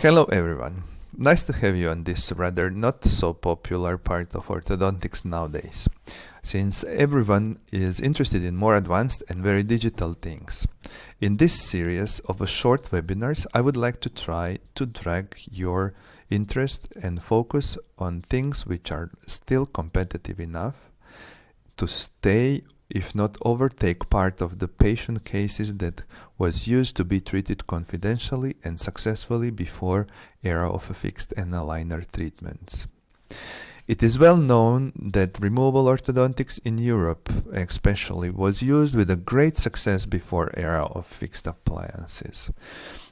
Hello everyone. Nice to have you on this rather not so popular part of orthodontics nowadays, since everyone is interested in more advanced and very digital things. In this series of short webinars, I would like to try to drag your interest and focus on things which are still competitive enough to stay, if not overtake, part of the patient cases that was used to be treated confidentially and successfully before era of fixed and aligner treatments. It is well known that removable orthodontics in Europe especially was used with a great success before era of fixed appliances.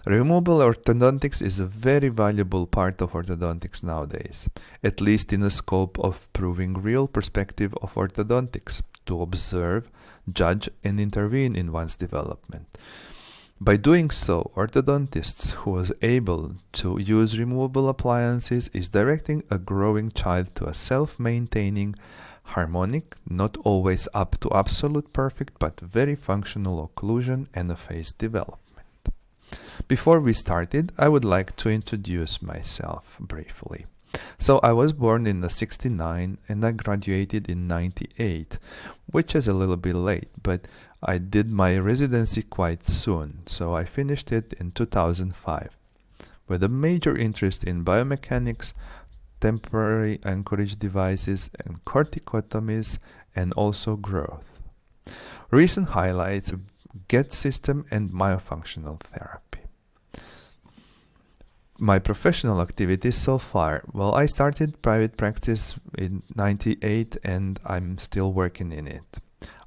Removable orthodontics is a very valuable part of orthodontics nowadays, at least in the scope of proving real perspective of orthodontics, to observe, judge, and intervene in one's development. By doing so, orthodontists who was able to use removable appliances is directing a growing child to a self-maintaining, harmonic, not always up to absolute perfect, but very functional occlusion and a face development. Before we started, I would like to introduce myself briefly. So I was born in the 69 and I graduated in 98, which is a little bit late, but I did my residency quite soon, so I finished it in 2005 with a major interest in biomechanics, temporary anchorage devices and corticotomies, and also growth. Recent highlights: GET system and myofunctional therapy. My professional activities so far. Well, I started private practice in 98 and I'm still working in it.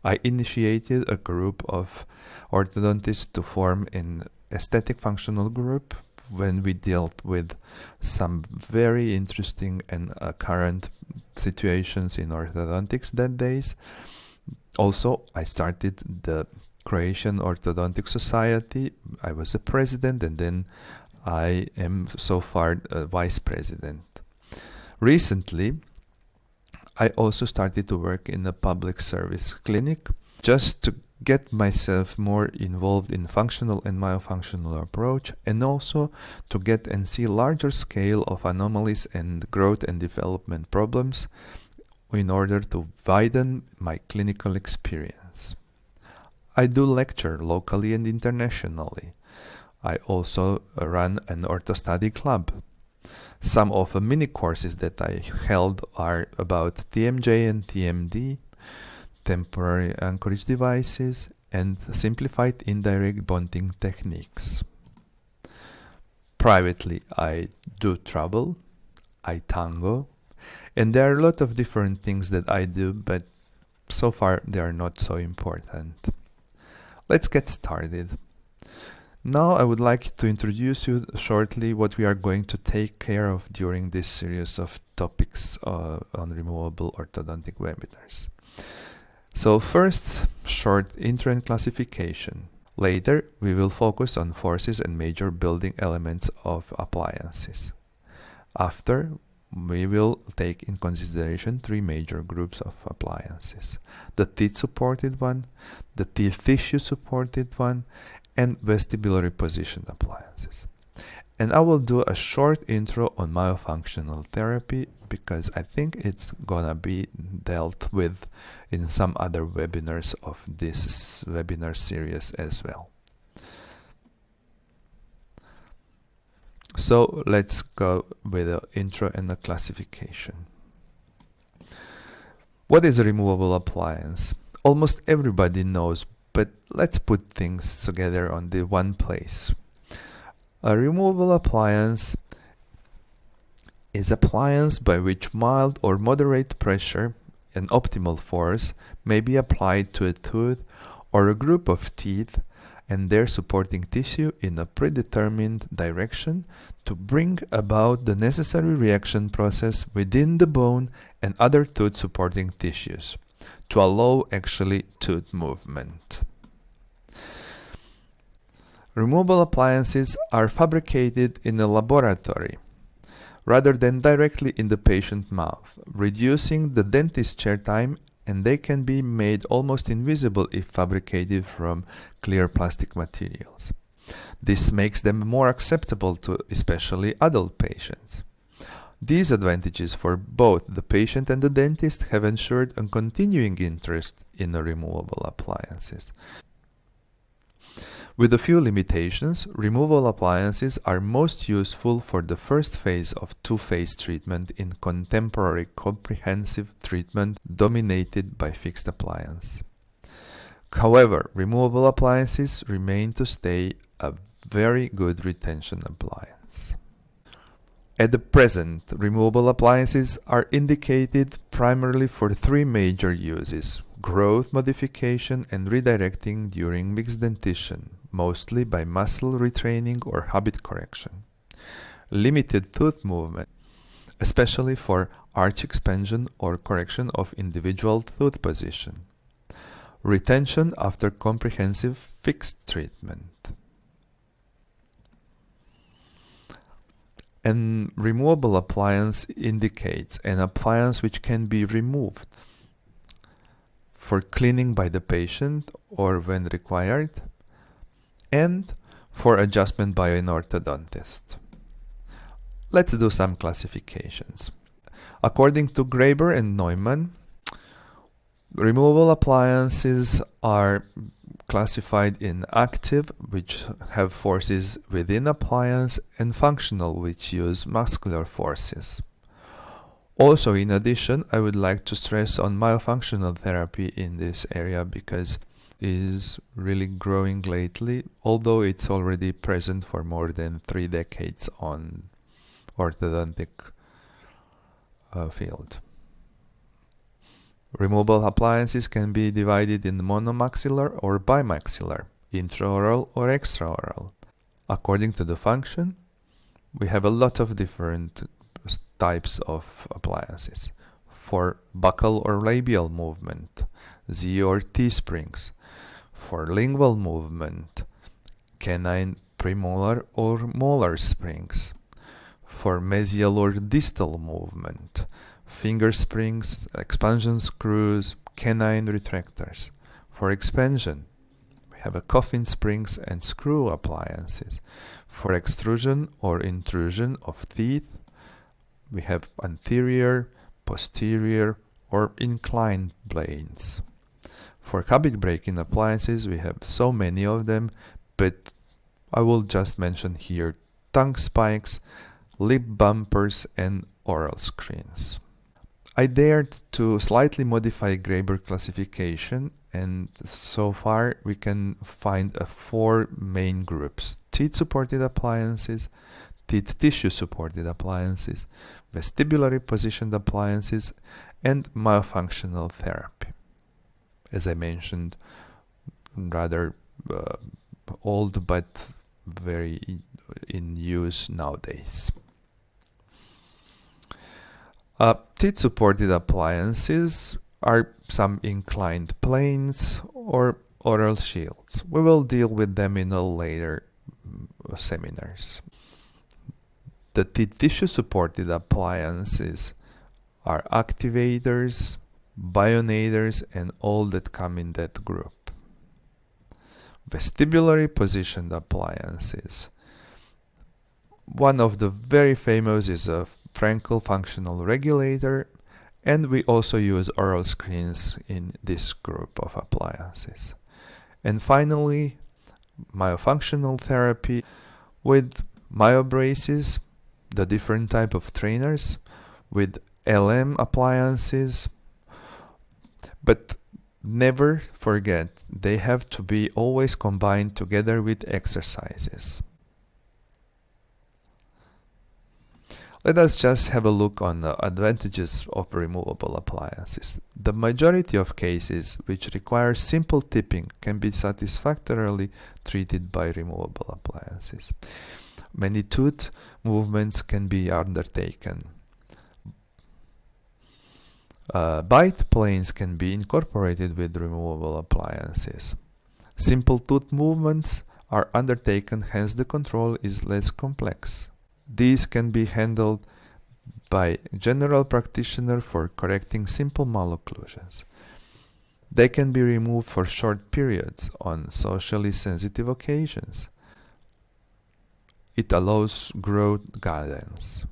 I initiated a group of orthodontists to form an aesthetic functional group when we dealt with some very interesting and current situations in orthodontics that days. Also, I started the Croatian Orthodontic Society. I was a president and then I am so far a vice president. Recently, I also started to work in a public service clinic just to get myself more involved in functional and myofunctional approach, and also to get and see larger scale of anomalies and growth and development problems in order to widen my clinical experience. I do lecture locally and internationally. I also run an ortho-study club. Some of the mini courses that I held are about TMJ and TMD, temporary anchorage devices, and simplified indirect bonding techniques. Privately, I do travel, I tango, and there are a lot of different things that I do, but so far they are not so important. Let's get started. Now I would like to introduce you shortly what we are going to take care of during this series of topics on removable orthodontic webinars. So first, short intro and classification. Later, we will focus on forces and major building elements of appliances. After, we will take in consideration three major groups of appliances: the teeth-supported one, the teeth tissue-supported one, and vestibulary positioned appliances. And I will do a short intro on myofunctional therapy because I think it's gonna be dealt with in some other webinars of this webinar series as well. So let's go with the intro and the classification. What is a removable appliance? Almost everybody knows, but let's put things together on the one place. A removable appliance is appliance by which mild or moderate pressure and optimal force may be applied to a tooth or a group of teeth and their supporting tissue in a predetermined direction to bring about the necessary reaction process within the bone and other tooth supporting tissues to allow actually tooth movement. Removable appliances are fabricated in a laboratory rather than directly in the patient mouth, reducing the dentist chair time, and they can be made almost invisible if fabricated from clear plastic materials. This makes them more acceptable to especially adult patients. These advantages for both the patient and the dentist have ensured a continuing interest in removable appliances. With a few limitations, removable appliances are most useful for the first phase of two-phase treatment in contemporary comprehensive treatment dominated by fixed appliance. However, removable appliances remain to stay a very good retention appliance. At the present, removable appliances are indicated primarily for three major uses: growth modification and redirecting during mixed dentition, mostly by muscle retraining or habit correction; limited tooth movement, especially for arch expansion or correction of individual tooth position; retention after comprehensive fixed treatment. An removable appliance indicates an appliance which can be removed for cleaning by the patient or when required, and for adjustment by an orthodontist. Let's do some classifications. According to Graeber and Neumann, removable appliances are classified in active, which have forces within appliance, and functional, which use muscular forces. Also, in addition, I would like to stress on myofunctional therapy in this area because it is really growing lately, although it's already present for more than 3 decades on orthodontic field. Removable appliances can be divided in monomaxillar or bimaxillar, intraoral or extraoral. According to the function, we have a lot of different types of appliances. For buccal or labial movement, Z or T springs. For lingual movement, canine premolar or molar springs. For mesial or distal movement, finger springs, expansion screws, canine retractors. For expansion, we have a coffin springs and screw appliances. For extrusion or intrusion of teeth, we have anterior, posterior, or inclined blades. For habit breaking appliances, we have so many of them, but I will just mention here tongue spikes, lip bumpers, and oral screens. I dared to slightly modify Graeber classification, and so far we can find 4 main groups: teeth-supported appliances, teeth tissue-supported appliances, vestibulary positioned appliances, and myofunctional therapy. As I mentioned, rather old but very in use nowadays. Teeth-supported appliances are some inclined planes or oral shields. We will deal with them in a later seminars. The teeth tissue-supported appliances are activators, bionators, and all that come in that group. Vestibulary positioned appliances. One of the very famous is a Frankel functional regulator, and we also use oral screens in this group of appliances. And finally, myofunctional therapy with myobraces, the different type of trainers, with LM appliances, but never forget they have to be always combined together with exercises. Let us just have a look on the advantages of removable appliances. The majority of cases which require simple tipping can be satisfactorily treated by removable appliances. Many tooth movements can be undertaken. Bite planes can be incorporated with removable appliances. Simple tooth movements are undertaken, hence the control is less complex. These can be handled by general practitioner for correcting simple malocclusions. They can be removed for short periods on socially sensitive occasions. It allows growth guidance.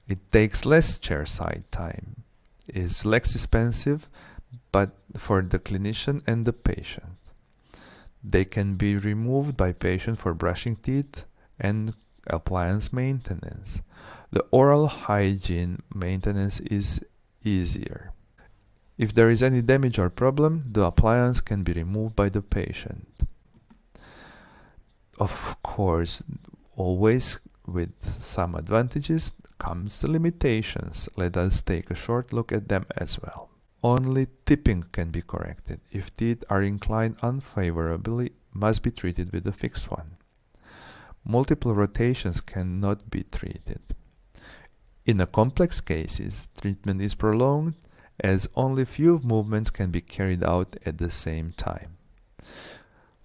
It takes less chairside time, is less expensive, but for the clinician and the patient. They can be removed by patient for brushing teeth and appliance maintenance. The oral hygiene maintenance is easier. If there is any damage or problem, the appliance can be removed by the patient. Of course, always with some advantages comes the limitations. Let us take a short look at them as well. Only tipping can be corrected. If teeth are inclined unfavorably, must be treated with a fixed one. Multiple rotations cannot be treated. In a complex cases, treatment is prolonged as only few movements can be carried out at the same time.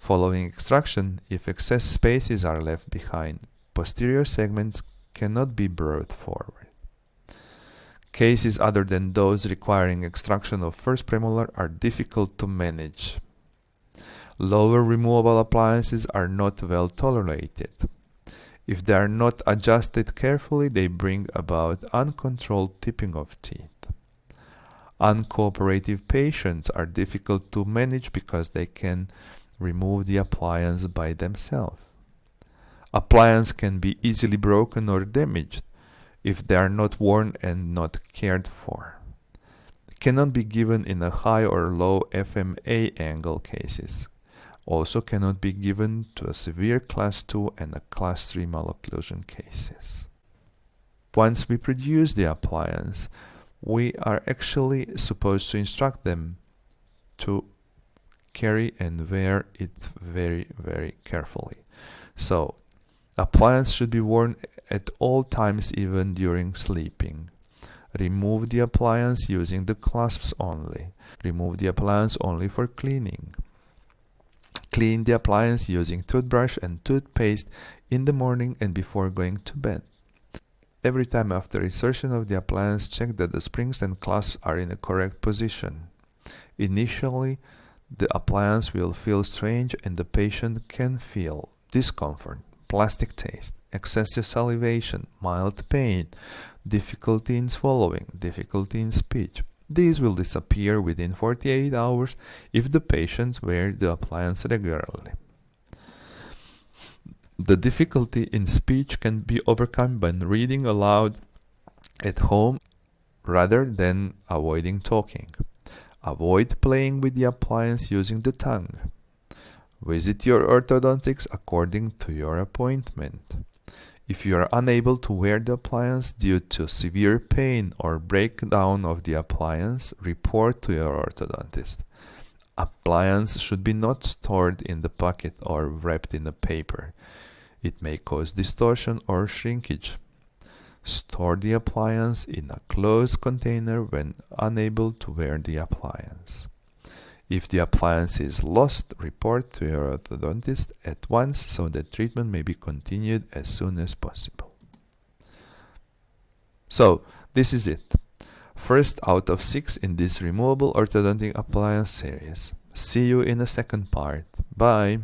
Following extraction, if excess spaces are left behind, posterior segments cannot be brought forward. Cases other than those requiring extraction of first premolar are difficult to manage. Lower removable appliances are not well tolerated. If they are not adjusted carefully, they bring about uncontrolled tipping of teeth. Uncooperative patients are difficult to manage because they can remove the appliance by themselves. Appliances can be easily broken or damaged if they are not worn and not cared for. Cannot be given in a high or low FMA angle cases. Also cannot be given to a severe class 2 and a class 3 malocclusion cases. Once we produce the appliance, we are actually supposed to instruct them to carry and wear it very, very carefully. So, appliance should be worn at all times, even during sleeping. Remove the appliance using the clasps only. Remove the appliance only for cleaning. Clean the appliance using toothbrush and toothpaste in the morning and before going to bed. Every time after insertion of the appliance, check that the springs and clasps are in the correct position. Initially, the appliance will feel strange and the patient can feel discomfort, plastic taste, excessive salivation, mild pain, difficulty in swallowing, difficulty in speech. These will disappear within 48 hours if the patient wears the appliance regularly. The difficulty in speech can be overcome by reading aloud at home rather than avoiding talking. Avoid playing with the appliance using the tongue. Visit your orthodontics according to your appointment. If you are unable to wear the appliance due to severe pain or breakdown of the appliance, report to your orthodontist. Appliance should be not stored in the pocket or wrapped in a paper. It may cause distortion or shrinkage. Store the appliance in a closed container when unable to wear the appliance. If the appliance is lost, report to your orthodontist at once so that treatment may be continued as soon as possible. So, this is it. First out of 6 in this removable orthodontic appliance series. See you in the second part. Bye!